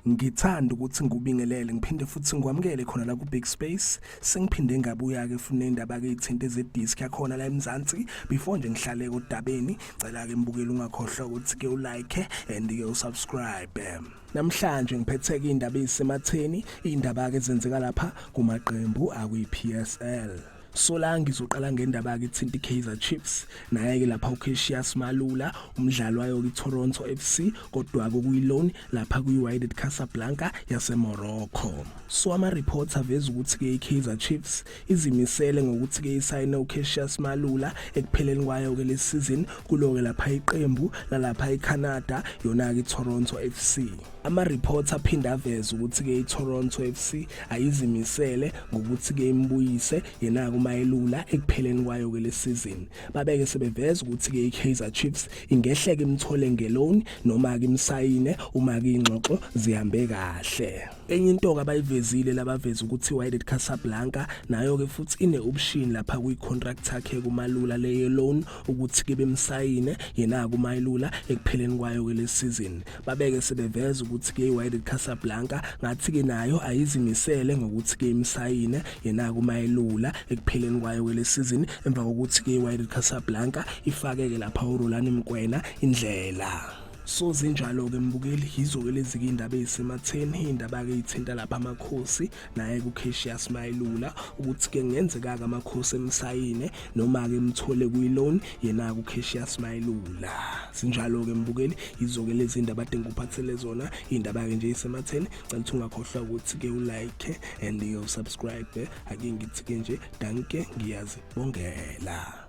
ngithanda ukuthi ngubingelele ngiphinde futhi ngikwamukele khona la ku Big Space sengiphinde ngabuya ke fune indaba ke ithinte ze disc yakhona la eMzansi before nje ngihlale kodabeni cela ke mbukele ungakhohlwa ukuthi ke ulike and ke usubscribe. Namhlanje ngiphethe ke indaba ezisematheni indaba ke ezenzeka lapha kumaqembu akwi-PSL. So la ngizoqala ngendaba ke ithinta iKaizer Chiefs naye ke lapha uCassius Malula umdlalo wayo kwiToronto FC kodwa ke kuyiloan lapha kwiWydad Casablanca yaseMorocco. So ama reports aveza ukuthi ke iKaizer Chiefs izimisele ngokuthi ke isayine uCassius Malula ekupheleni kwayo ke lesizini kulo ke lapha iqembu lalapha eCanada yona ke iToronto FC. Ama reports aphinda aveza ukuthi ke iToronto FC ayizimisele ngokuthi ke imbuyise yena kuMalula ekupheleni kwayo ke lesizini. Babeke sebeveza ukuthi ke iKaizer Chiefs ingehleke imthole ngeloan noma ke imsayine uma ke ingxoxo zihambe kahle. Enye into abayivezile labaveza ukuthi iWydad Casablanca nayo ke futhi ine option lapha kwicontract yakhe kuMalula le loan ukuthi ke bemsayine yena kuMalula ekupheleni kwayo ke lesizini. Babeke sebeveza ukuthi ke iWydad Casablanca ngathi ke nayo ayizimisele ngokuthi ke imsayine yena kuMalula ekupheleni kwayo ke lesizini emva kokuthi ke iWydad Casablanca ifake ke lapha uRolani Mkwena indlela. So zinjalo ke mbukeli yizo ke lezi indaba ezisematheni indaba ke ithinta lapha amakhosi naye kuCassius Malula ukuthi ke ngenzeka ke amakhosi emsayine noma ke imthole kuyiloan yena kuCassius Malula. Sinjalo ke mbukeli yizo ke lezi indaba ade ngikuphathele zona indaba ke nje ezisematheni cela ukuthi ungakhohlwa ukuthi ke ulike and you subscribe ake ngithi ke nje danke ngiyazibongela.